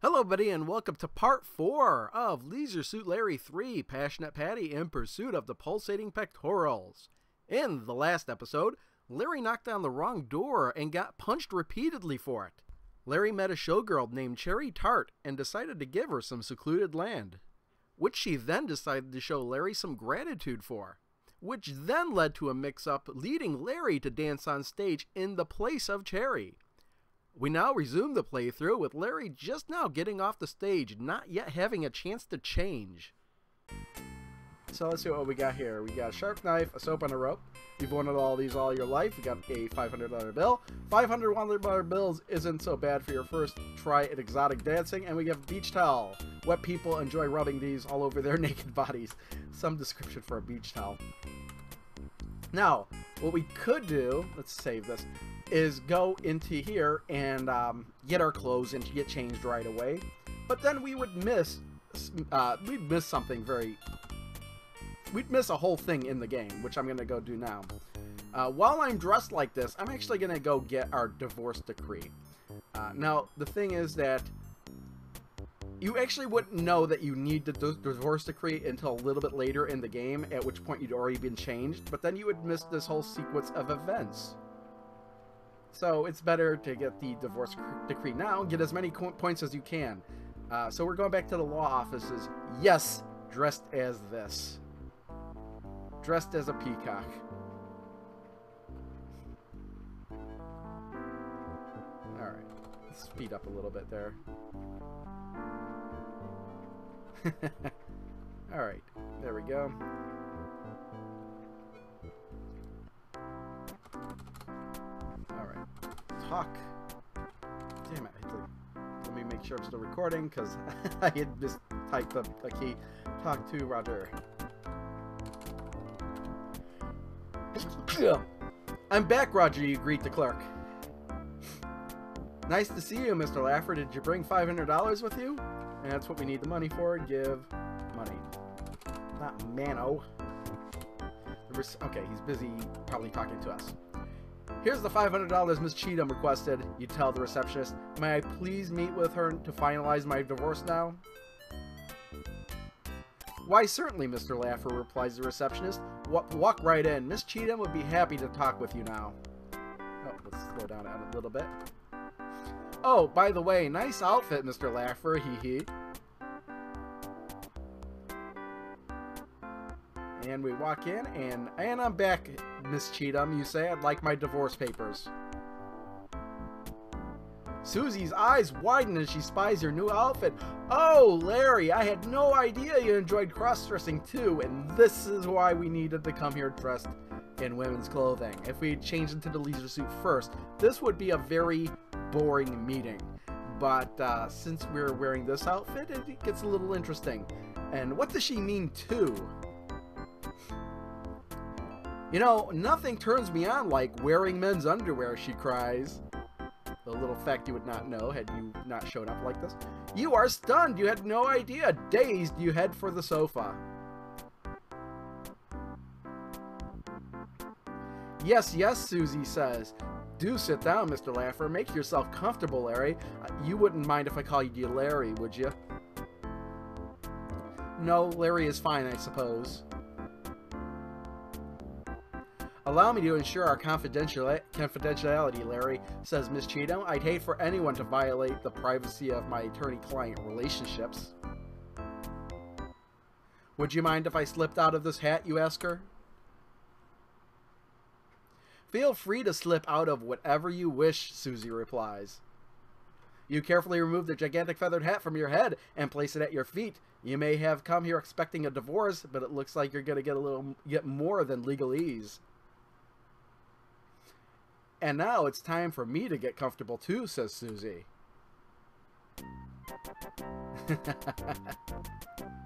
Hello, buddy, and welcome to part 4 of Leisure Suit Larry 3, Passionate Patty in Pursuit of the Pulsating Pectorals. In the last episode, Larry knocked on the wrong door and got punched repeatedly for it. Larry met a showgirl named Cherry Tart and decided to give her some secluded land, which she then decided to show Larry some gratitude for, which then led to a mix-up leading Larry to dance on stage in the place of Cherry. We now resume the playthrough with Larry just now getting off the stage, not yet having a chance to change. So let's see what we got here. We got a sharp knife, a soap on a rope. You've wanted all these all your life. We got a $500 bill. $500 bills isn't so bad for your first try at exotic dancing. And we have a beach towel. Wet people enjoy rubbing these all over their naked bodies. Some description for a beach towel. Now, what we could do, let's save this, is go into here and get our clothes and get changed right away. But then we would miss, we'd miss something we'd miss a whole thing in the game, which I'm going to go do now. While I'm dressed like this, I'm actually going to go get our divorce decree. Now, the thing is that you actually wouldn't know that you need the divorce decree until a little bit later in the game, at which point you'd already been changed, but then you would miss this whole sequence of events. So it's better to get the divorce decree now, get as many points as you can. So we're going back to the law offices. Yes, dressed as this. Dressed as a peacock. Alright, let's speed up a little bit there. Alright, there we go. Alright, talk. Damn it, let me make sure I'm still recording because I had mistyped a key. Talk to Roger. I'm back, Roger, you greet the clerk. Nice to see you, Mr. Laffer. Did you bring $500 with you? And that's what we need the money for. Give money. Not Mano. Okay, he's busy probably talking to us. Here's the $500 Miss Cheatham requested. You tell the receptionist. May I please meet with her to finalize my divorce now? Why, certainly, Mr. Laffer, replies the receptionist. Walk right in. Miss Cheatham would be happy to talk with you now. Oh, let's slow down a little bit. Oh, by the way, nice outfit, Mr. Laffer, hee. And we walk in, and I'm back, Miss Cheatham. You say I'd like my divorce papers. Susie's eyes widen as she spies your new outfit. Oh, Larry, I had no idea you enjoyed cross-dressing too, and this is why we needed to come here dressed in women's clothing. If we had changed into the leisure suit first, this would be a very boring meeting. But since we're wearing this outfit, it gets a little interesting. And what does she mean too? You know, nothing turns me on like wearing men's underwear, she cries. A little fact you would not know had you not shown up like this. You are stunned. You had no idea. Dazed, you head for the sofa. Yes, Susie says. Do sit down, Mr. Laffer. Make yourself comfortable, Larry. You wouldn't mind if I called you Larry, would you? No, Larry is fine, I suppose. Allow me to ensure our confidentiality, Larry, says Miss Cheatham. I'd hate for anyone to violate the privacy of my attorney-client relationships. Would you mind if I slipped out of this hat, you ask her? Feel free to slip out of whatever you wish, Susie replies. You carefully remove the gigantic feathered hat from your head and place it at your feet. You may have come here expecting a divorce, but it looks like you're going to get more than legalese. And now it's time for me to get comfortable too, says Susie.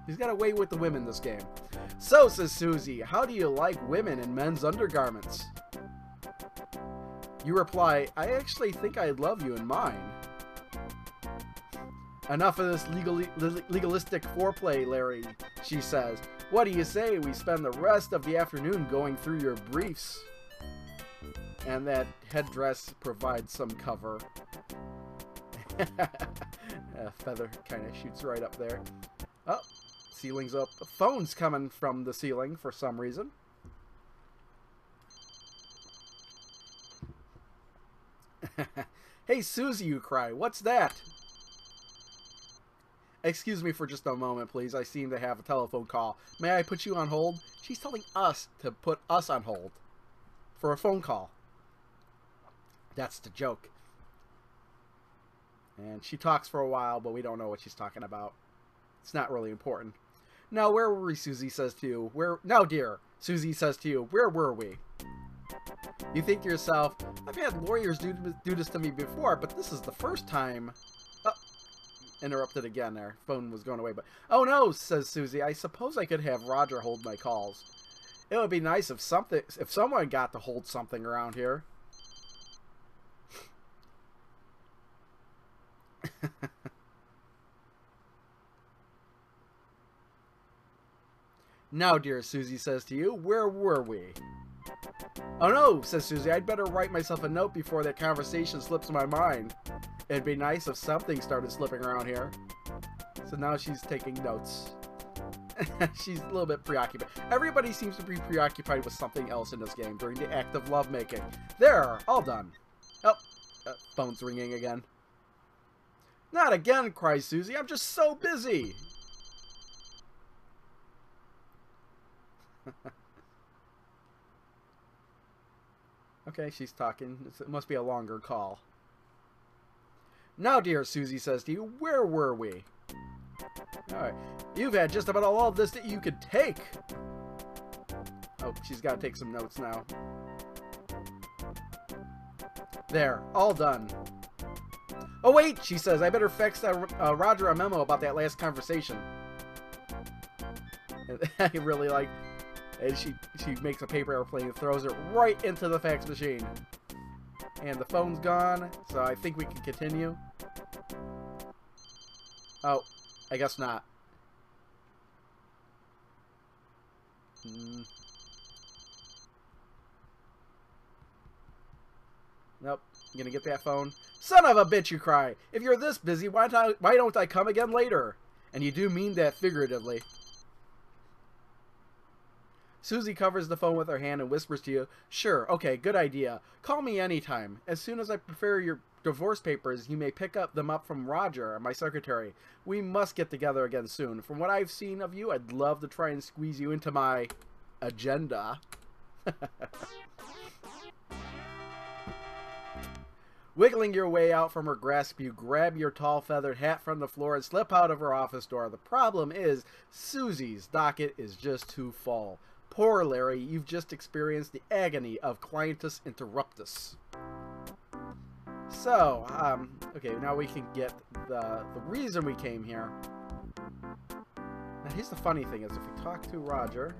He's got a way with the women this game. So, says Susie, how do you like women in men's undergarments? You reply, I actually think I love you in mine. Enough of this legalistic foreplay, Larry, she says. What do you say we spend the rest of the afternoon going through your briefs? And that headdress provides some cover. Feather kind of shoots right up there. Oh, ceiling's up. The phone's coming from the ceiling for some reason. Hey, Susie, you cry. What's that? Excuse me for just a moment, please. I seem to have a telephone call. May I put you on hold? She's telling us to put us on hold for a phone call. That's the joke. And she talks for a while, but we don't know what she's talking about. It's not really important. Now, where were we, Susie says to you? Where? No, dear. Susie says to you, where were we? You think to yourself, I've had lawyers do this to me before, but this is the first time. Oh, interrupted again there. Phone was going away, but... Oh no, says Susie. I suppose I could have Roger hold my calls. It would be nice if someone got to hold something around here. Now, dear, Susie says to you, where were we? Oh no, says Susie, I'd better write myself a note before that conversation slips my mind. It'd be nice if something started slipping around here. So now she's taking notes. She's a little bit preoccupied. Everybody seems to be preoccupied with something else in this game during the act of lovemaking. There, all done. Oh, phone's ringing again. Not again, cries Susie. I'm just so busy. Okay, she's talking. It must be a longer call. Now, dear, Susie says to you, where were we? Alright. You've had just about all of this that you could take. Oh, she's got to take some notes now. There, all done. Oh, wait, she says, I better fax Roger a memo about that last conversation. I really like... And she makes a paper airplane and throws it right into the fax machine. And the phone's gone, so I think we can continue. Oh, I guess not. Nope. You gonna get that phone? Son of a bitch, you cry. If you're this busy, why don't I come again later? And you do mean that figuratively. Susie covers the phone with her hand and whispers to you, sure, okay, good idea. Call me anytime. As soon as I prepare your divorce papers, you may pick them up from Roger, my secretary. We must get together again soon. From what I've seen of you, I'd love to try and squeeze you into my agenda. Wiggling your way out from her grasp, you grab your tall feathered hat from the floor and slip out of her office door. The problem is, Susie's docket is just too full. Poor Larry, you've just experienced the agony of clientus interruptus. So, okay, now we can get the reason we came here. Now, here's the funny thing is, if we talk to Roger...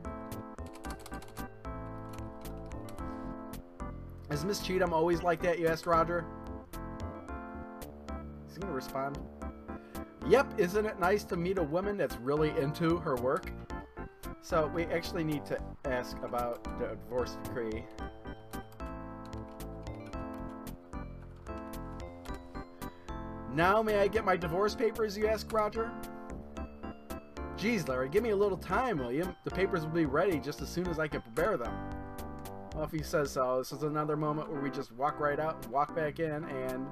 Is Miss Cheatham always like that, you asked Roger? Is he going to respond? Yep, isn't it nice to meet a woman that's really into her work? So, we actually need to ask about the divorce decree. Now may I get my divorce papers, you ask Roger? Geez, Larry, give me a little time, will you? The papers will be ready just as soon as I can prepare them. Well, if he says so, this is another moment where we just walk right out and walk back in, and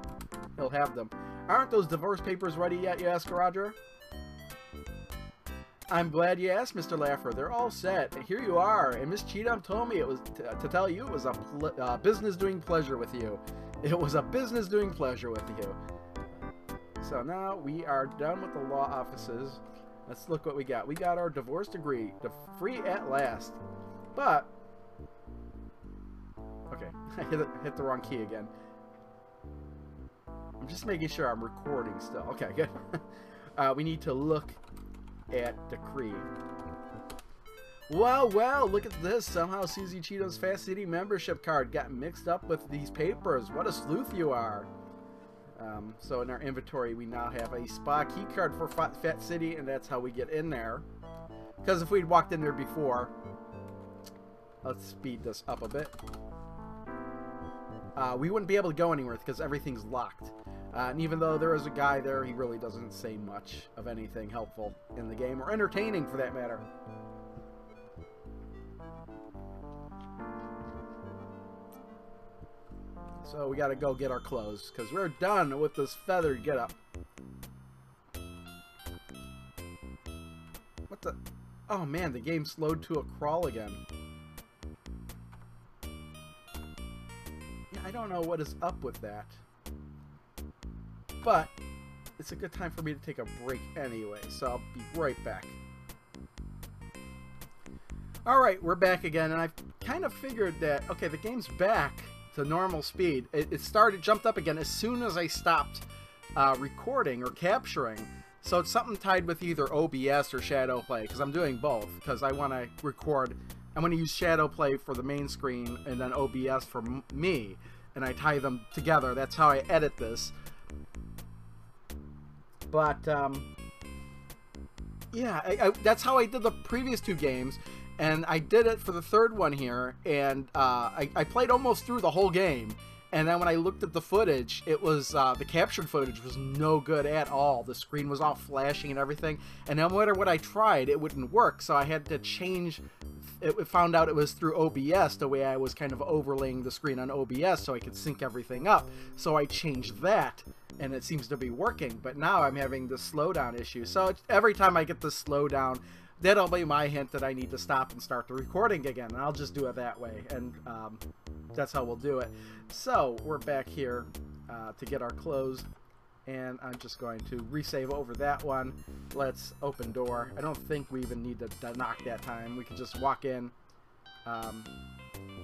he'll have them. Aren't those divorce papers ready yet, you ask Roger? I'm glad you asked, Mr. Laffer. They're all set. Here you are. And Miss Cheatham told me it was to tell you it was a business doing pleasure with you. It was a business doing pleasure with you. So now we are done with the law offices. Let's look what we got. We got our divorce degree. Free at last. But... Okay. I hit the wrong key again. I'm just making sure I'm recording still. Okay, good. We need to look at decree. Well, look at this. Somehow Susie Cheatham's Fast City membership card got mixed up with these papers. What a sleuth you are. So in our inventory, we now have a spa key card for Fat City, and that's how we get in there. Because if we'd walked in there before, let's speed this up a bit. We wouldn't be able to go anywhere because everything's locked. And even though there is a guy there, he really doesn't say much of anything helpful in the game, or entertaining for that matter. So we gotta go get our clothes, because we're done with this feathered getup. What the? Oh man, the game slowed to a crawl again. Yeah, I don't know what is up with that. But it's a good time for me to take a break anyway, so I'll be right back. Alright, we're back again, and I've kind of figured that, okay, the game's back to normal speed. It jumped up again as soon as I stopped recording or capturing. So it's something tied with either OBS or Shadow Play, because I'm doing both, because I want to record. I'm going to use Shadow Play for the main screen and then OBS for me, and I tie them together. That's how I edit this. But yeah, that's how I did the previous two games, and I did it for the third one here, and I played almost through the whole game. And then when I looked at the footage, it was, the captured footage was no good at all. The screen was all flashing and everything. And no matter what I tried, it wouldn't work. So I had to change, it found out it was through OBS, the way I was kind of overlaying the screen on OBS so I could sync everything up. So I changed that, and it seems to be working. But now I'm having the slowdown issue. So every time I get the slowdown, that'll be my hint that I need to stop and start the recording again. And I'll just do it that way. And that's how we'll do it. So we're back here to get our clothes, and I'm just going to resave over that one. Let's open door. I don't think we even need to knock that time. We can just walk in.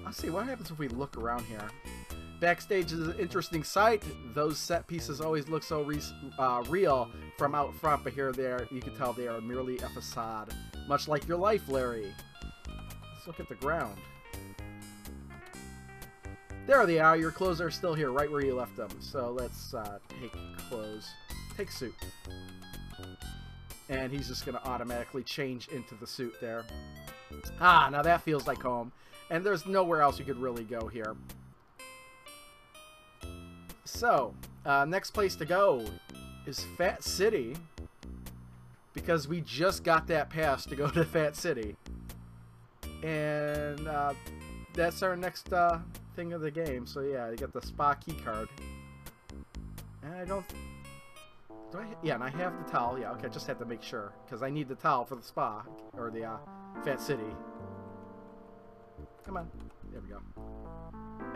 Let's see what happens if we look around here. Backstage is an interesting sight. Those set pieces always look so real from out front, but here there you can tell they are merely a facade, much like your life, Larry. Let's look at the ground. There they are. Your clothes are still here, right where you left them. So let's take clothes. Take suit. And he's just going to automatically change into the suit there. Ah, now that feels like home. And there's nowhere else you could really go here. So, next place to go is Fat City. Because we just got that pass to go to Fat City. And that's our next thing of the game. So yeah, you got the spa key card. And I don't... yeah, and I have the towel. Yeah, okay, I just had to make sure. Because I need the towel for the spa. Or the Fat City. Come on. There we go.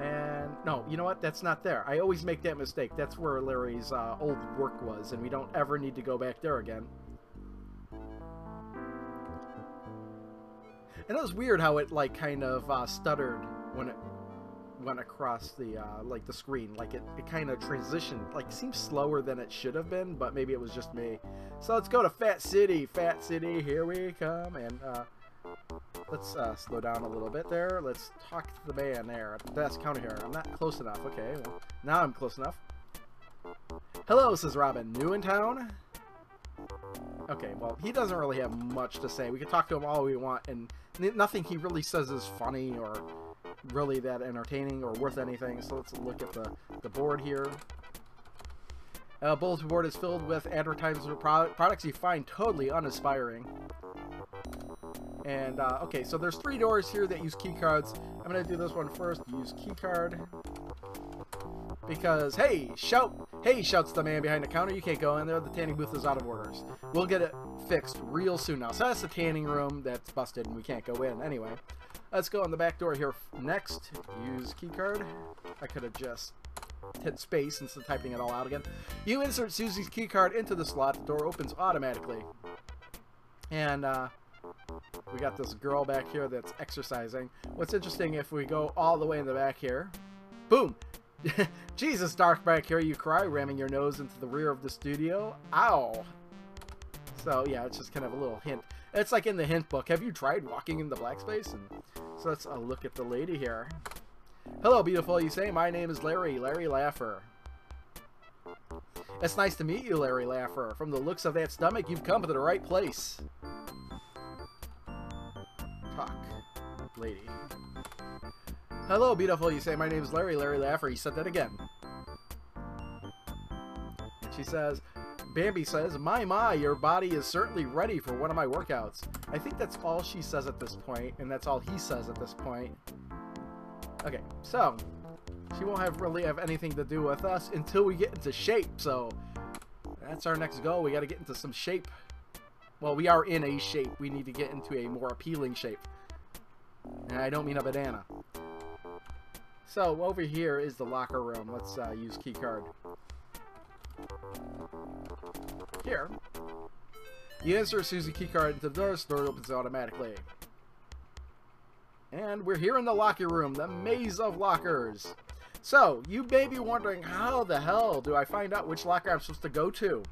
And no, you know what? That's not there. I always make that mistake. That's where Larry's old work was, and we don't ever need to go back there again. And it was weird how it like kind of stuttered when it went across the like the screen. Like it kind of transitioned. Like seems slower than it should have been, but maybe it was just me. So let's go to Fat City. Fat City, here we come. And let's slow down a little bit there. Let's talk to the man there at the desk counter here. I'm not close enough. Okay, well, now I'm close enough. Hello, says Robin. New in town? Okay, well, he doesn't really have much to say. We can talk to him all we want, and nothing he really says is funny or really that entertaining or worth anything. So let's look at the board here. Bulletin board is filled with advertisements for products you find totally uninspiring. And, okay, so there's 3 doors here that use key cards. I'm going to do this one first. Use key card. Because, hey, shout! Hey, shouts the man behind the counter. You can't go in there. The tanning booth is out of orders. We'll get it fixed real soon now. So that's the tanning room that's busted and we can't go in. Anyway, let's go on the back door here next. Use key card. I could have just hit space instead of typing it all out again. You insert Susie's key card into the slot. The door opens automatically. And, we got this girl back here that's exercising. What's interesting, if we go all the way in the back here, boom! Jesus, dark back here, you cry, ramming your nose into the rear of the studio. Ow! So, yeah, it's just kind of a little hint. It's like in the hint book. Have you tried walking in the black space? And so let's look at the lady here. Hello, beautiful, you say. My name is Larry, Larry Laffer. It's nice to meet you, Larry Laffer. From the looks of that stomach, you've come to the right place. Talk, lady. Hello, beautiful, you say. My name is Larry, Larry Laffer. He said that again. She says, Bambi says, my, your body is certainly ready for one of my workouts. I think that's all she says at this point, and that's all he says at this point. Okay, so she won't really have anything to do with us until we get into shape, so that's our next goal. We got to get into some shape. Well, we are in a shape. We need to get into a more appealing shape. And I don't mean a banana. So over here is the locker room. Let's use key card. Here, you insert Susie key card into the door opens automatically. And we're here in the locker room, the maze of lockers. So, you may be wondering, how the hell do I find out which locker I'm supposed to go to?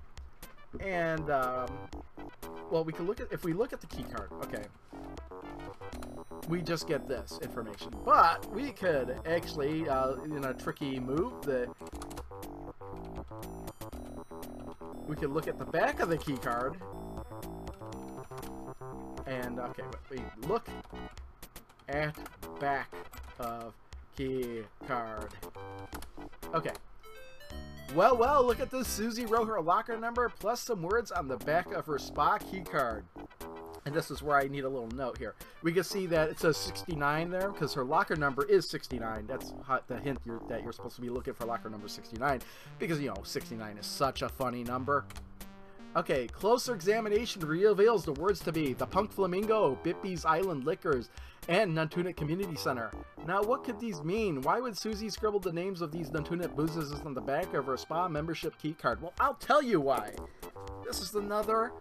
And, well, we can look at, if we look at the key card, okay, we just get this information. But we could actually, in a tricky move, that we could look at the back of the key card. And, okay, we look at back of key card. Okay. Well, look at this. Susie wrote her locker number plus some words on the back of her spa key card. And this is where I need a little note here. We can see that it says 69 there because her locker number is 69. That's the hint that you're supposed to be looking for locker number 69 because, you know, 69 is such a funny number. Okay, closer examination reveals the words to be the Punk Flamingo, Bippy's Island Liquors, and Nantucket Community Center. Now, what could these mean? Why would Susie scribble the names of these Nantucket businesses on the back of her spa membership key card? Well, I'll tell you why. This is another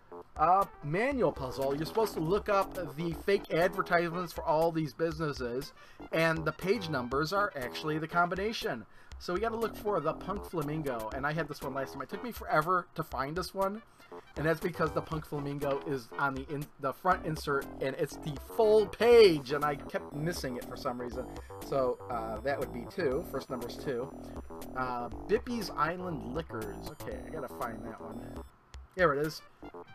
manual puzzle. You're supposed to look up the fake advertisements for all these businesses, and the page numbers are actually the combination. So we got to look for the Punk Flamingo, and I had this one last time. It took me forever to find this one, and that's because the Punk Flamingo is on the front insert, and it's the full page, and I kept missing it for some reason. So that would be 2. First number's 2. Bippy's Island Liquors. Okay, I gotta find that one. Here it is.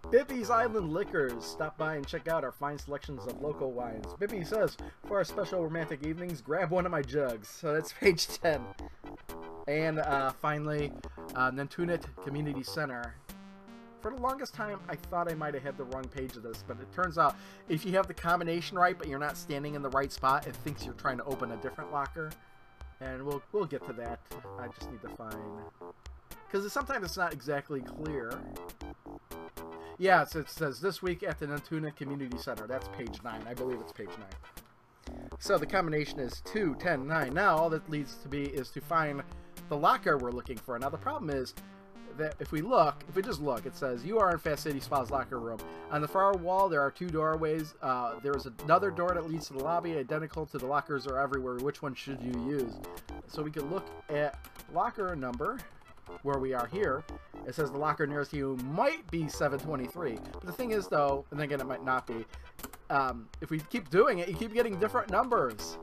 Bippy's Island Liquors. Stop by and check out our fine selections of local wines. Bippy says, for our special romantic evenings, grab one of my jugs. So that's page 10. And finally, Nantucket Community Center. For the longest time, I thought I might have had the wrong page of this, but it turns out if you have the combination right, but you're not standing in the right spot, it thinks you're trying to open a different locker. And we'll get to that. I just need to find... because sometimes it's not exactly clear. Yeah, it says this week at the Nantucket Community Center. That's page 9. I believe it's page 9. So the combination is 2, 10, 9. Now all that leads to be is to find the locker we're looking for. Now the problem is that if we just look, it says you are in Fast City Spa's locker room. On the far wall there are 2 doorways. There is another door that leads to the lobby, identical to the lockers are everywhere. Which one should you use? So we could look at locker number. Where we are here, it says the locker nearest to you might be 723. But the thing is, though, and again, it might not be, if we keep doing it, you keep getting different numbers.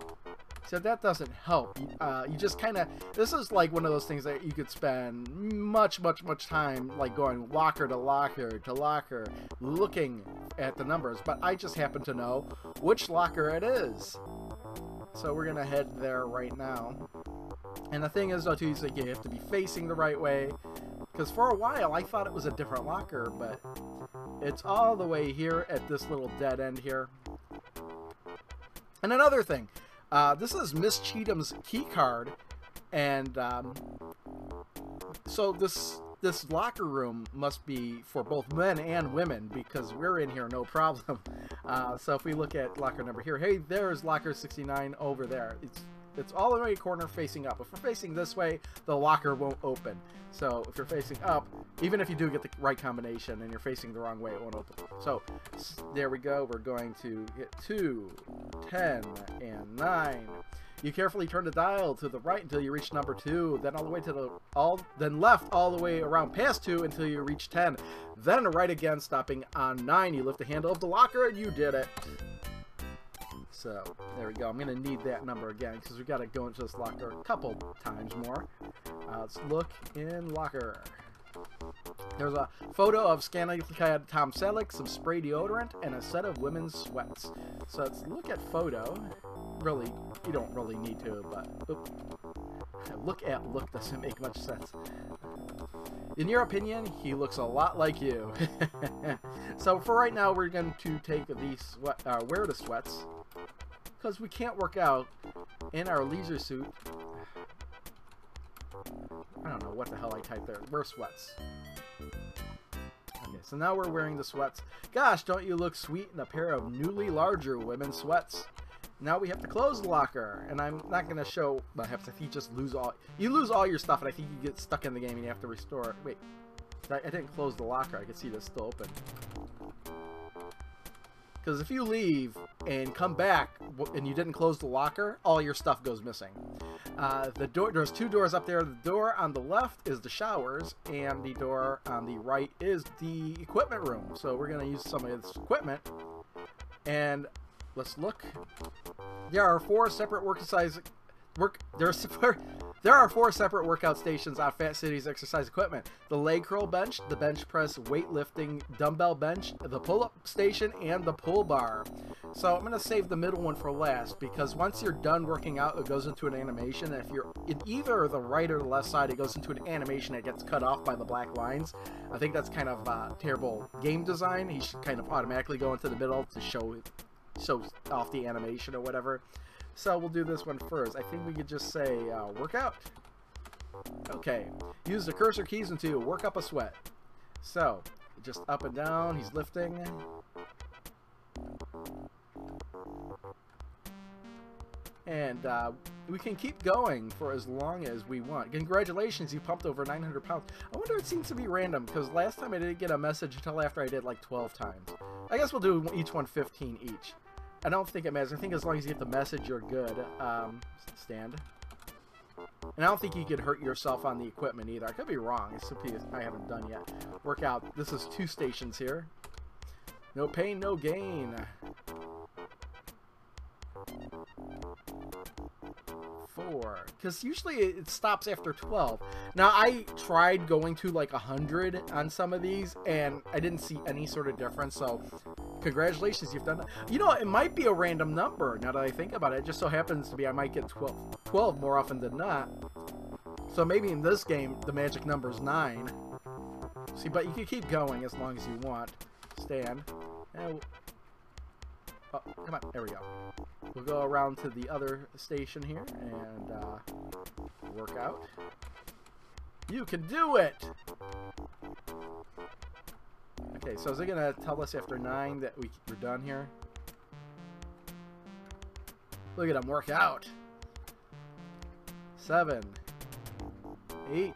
So that doesn't help. You just kind of, this is like one of those things that you could spend much time, like going locker to locker to locker, looking at the numbers. But I just happen to know which locker it is. So we're going to head there right now. And the thing is, though, too, is that you have to be facing the right way. Because for a while, I thought it was a different locker, but it's all the way here at this little dead end here. And another thing, this is Miss Cheatham's key card, and so this locker room must be for both men and women because we're in here no problem. So if we look at locker number here, hey, there's locker 69 over there. It's all the way corner facing up. If we're facing this way, the locker won't open. So if you're facing up, even if you do get the right combination and you're facing the wrong way, it won't open. So there we go. We're going to hit 2, 10, and 9. You carefully turn the dial to the right until you reach number 2, then all the way to then left all the way around past 2 until you reach 10. Then right again, stopping on 9. You lift the handle of the locker and you did it. So, there we go. I'm going to need that number again because we've got to go into this locker a couple times more. Let's look in locker. There's a photo of scantily clad Tom Selleck, some spray deodorant, and a set of women's sweats. So let's look at photo. Really, you don't really need to, but look doesn't make much sense. In your opinion, he looks a lot like you. So for right now, we're going to take these wear the sweats, because we can't work out in our leisure suit. I don't know what the hell I typed there. Wear sweats. Okay, so now we're wearing the sweats. Gosh, don't you look sweet in a pair of newly larger women's sweats? Now we have to close the locker, and I'm not going to show, but I have to you lose all your stuff, and I think you get stuck in the game and you have to restore it. Wait, I didn't close the locker. I can see this still open. Because if you leave and come back and you didn't close the locker, all your stuff goes missing. There's two doors up there. The door on the left is the showers, and the door on the right is the equipment room. So we're going to use some of this equipment, and let's look. There are four separate there are four separate workout stations on Fat City's exercise equipment: the leg curl bench, the bench press weightlifting dumbbell bench, the pull-up station, and the pull bar. So I'm going to save the middle one for last, because once you're done working out, it goes into an animation, and if you're in either the right or the left side, it goes into an animation that gets cut off by the black lines. I think that's kind of terrible game design. He should kind of automatically go into the middle to show off the animation or whatever. So we'll do this one first. I think we could just say workout. Okay, use the cursor keys to work up a sweat. So just up and down, he's lifting. And we can keep going for as long as we want. Congratulations, you pumped over 900 pounds. I wonder, it seems to be random, because last time I didn't get a message until after I did like 12 times. I guess we'll do each one 15 each. I don't think it matters. I think as long as you get the message, you're good. Stand. And I don't think you could hurt yourself on the equipment either. I could be wrong. It's something I haven't done yet. Workout. This is 2 stations here. No pain, no gain. 4. Because usually it stops after 12. Now, I tried going to like 100 on some of these, and I didn't see any sort of difference, so congratulations, you've done that. You know, it might be a random number, now that I think about it. It just so happens to be I might get 12 more often than not. So maybe in this game, the magic number is 9. See, but you can keep going as long as you want. Stand. And oh, come on. There we go. We'll go around to the other station here and work out. You can do it! Okay, so is it going to tell us after 9 that we're done here? Look at him work out. 7, 8,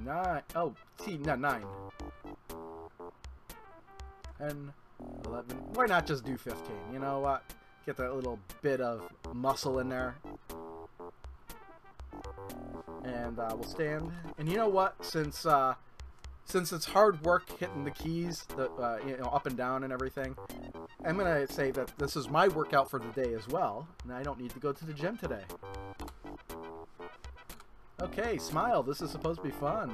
9. Oh, see, not 9. 10, 11. Why not just do 15? You know what? Get that little bit of muscle in there. And we'll stand. And you know what? Since it's hard work hitting the keys, you know, up and down and everything, I'm gonna say that this is my workout for the day as well, and I don't need to go to the gym today. Okay, smile. This is supposed to be fun.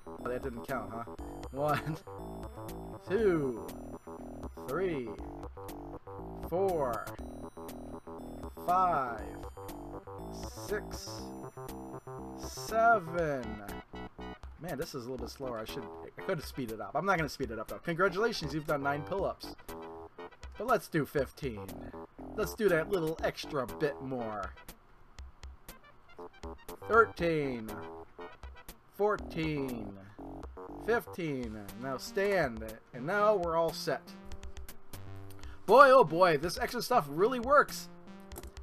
Oh, that didn't count, huh? 1, 2, 3, 4, 5, 6, 7. Man, this is a little bit slower. I could have speeded it up. I'm not going to speed it up, though. Congratulations, you've done 9 pull-ups. But let's do 15. Let's do that little extra bit more. 13. 14. 15. Now stand. And now we're all set. Boy, oh boy, this extra stuff really works.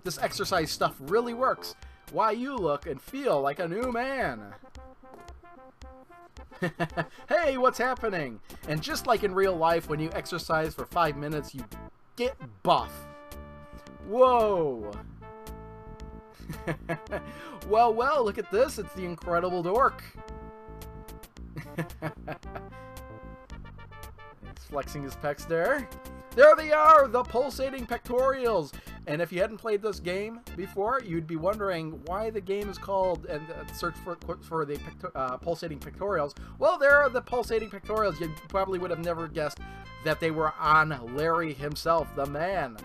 This exercise stuff really works. Why, you look and feel like a new man. Hey, what's happening? And just like in real life, when you exercise for 5 minutes, you get buff. Whoa. Well, look at this. It's the Incredible Dork. He's flexing his pecs there. There they are, the pulsating pectorials. And if you hadn't played this game before, you'd be wondering why the game is called and search for the pulsating pectorials. Well, there are the pulsating pectorials. You probably would have never guessed that they were on Larry himself, the man.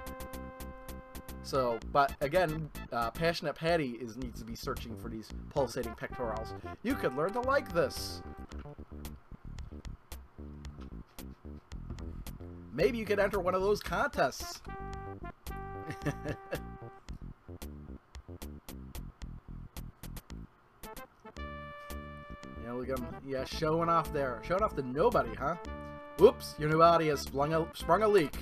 So, but again, Passionate Patty needs to be searching for these pulsating pectorals. You could learn to like this. Maybe you could enter one of those contests. Yeah, look at him. Yeah, showing off there. Showing off to nobody, huh? Whoops, your new body has sprung a leak.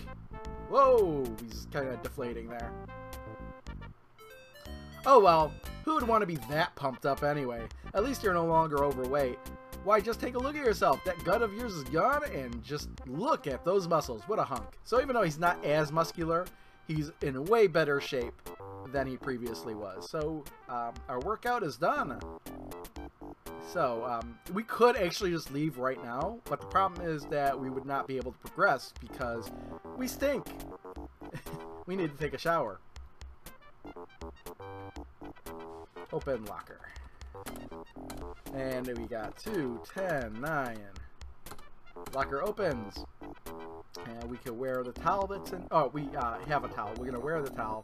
Whoa, he's kind of deflating there. Oh well, who would want to be that pumped up anyway? At least you're no longer overweight. Why, just take a look at yourself. That gut of yours is gone, and just look at those muscles. What a hunk. So even though he's not as muscular, he's in way better shape than he previously was. So our workout is done. So we could actually just leave right now, but the problem is that we would not be able to progress because we stink. We need to take a shower. Open locker. And we got 2, 10, 9. Locker opens. And we can wear the towel that's in... Oh, we have a towel. We're going to wear the towel.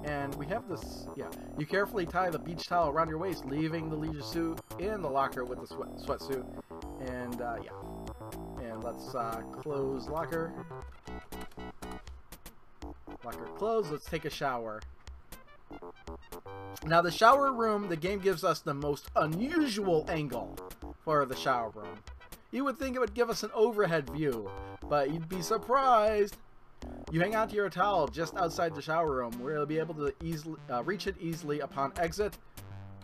And we have this... Yeah. You carefully tie the beach towel around your waist, leaving the leisure suit in the locker with the sweatsuit. And, yeah. And let's close locker. Locker closed. Let's take a shower. Now, the shower room, the game gives us the most unusual angle for the shower room. You would think it would give us an overhead view, but you'd be surprised. You hang onto your towel just outside the shower room, where you'll be able to easily reach it easily upon exit.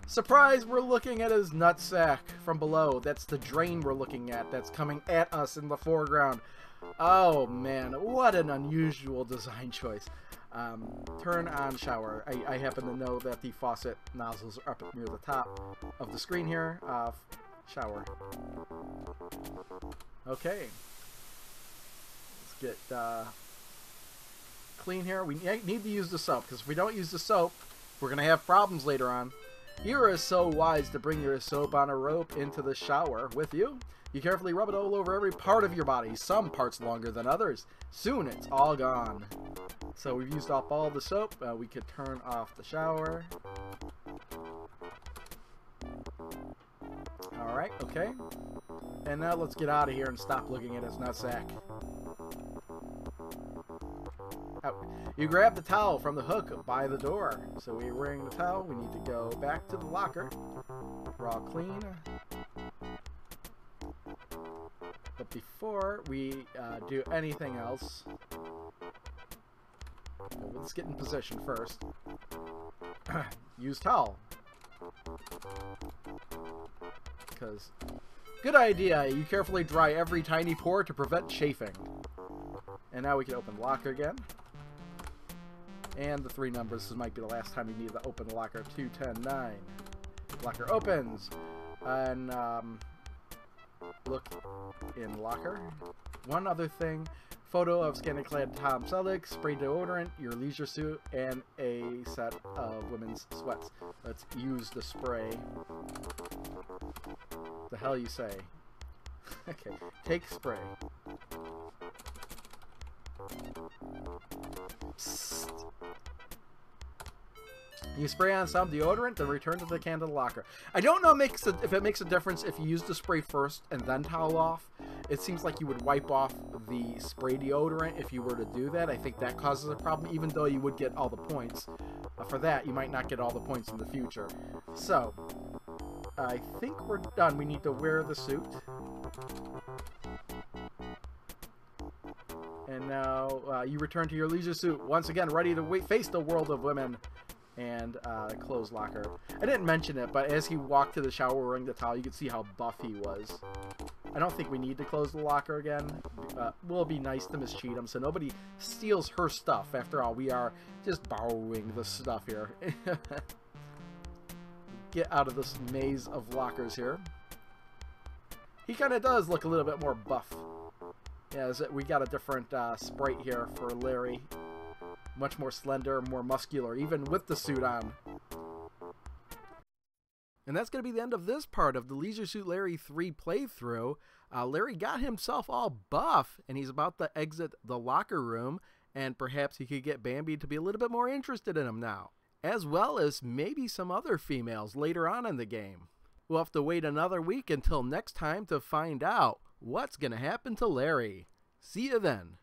Surprise, we're looking at his nutsack from below. That's the drain we're looking at. That's coming at us in the foreground. Oh, man, what an unusual design choice. Turn on shower. I happen to know that the faucet nozzles are up near the top of the screen here. Shower. Okay. Let's get clean here. We need to use the soap, because if we don't use the soap, we're going to have problems later on. You are so wise to bring your soap on a rope into the shower with you. You carefully rub it all over every part of your body, some parts longer than others. Soon it's all gone. So we've used up all the soap. We could turn off the shower. Alright, okay. And now let's get out of here and stop looking at his nutsack. Out. You grab the towel from the hook by the door. So we're wearing the towel. We need to go back to the locker. We're all clean. But before we do anything else, let's get in position first. Use towel. Because, good idea. You carefully dry every tiny pore to prevent chafing. And now we can open the locker again. And the 3 numbers. This might be the last time you need to open the locker. 2, 10, 9. Locker opens. And, look in locker. One other thing. Photo of scantily clad Tom Selleck, spray deodorant, your leisure suit, and a set of women's sweats. Let's use the spray. The hell you say? Okay, take spray. Psst. You spray on some deodorant, then return to the candle locker. I don't know if it makes a difference if you use the spray first and then towel off. It seems like you would wipe off the spray deodorant if you were to do that. I think that causes a problem, even though you would get all the points. For that, you might not get all the points in the future. So, I think we're done. We need to wear the suit. And now, you return to your leisure suit, once again ready to face the world of women. And close locker. I didn't mention it, but as he walked to the shower wearing the towel, you could see how buff he was. I don't think we need to close the locker again. We'll be nice to Miss Cheatham so nobody steals her stuff. After all, we are just borrowing the stuff here. Get out of this maze of lockers here. He kind of does look a little bit more buff. Yeah, we got a different sprite here for Larry. Much more slender, more muscular, even with the suit on. And that's going to be the end of this part of the Leisure Suit Larry 3 playthrough. Larry got himself all buff, and he's about to exit the locker room. and perhaps he could get Bambi to be a little bit more interested in him now, as well as maybe some other females later on in the game. We'll have to wait another week until next time to find out what's going to happen to Larry. See you then.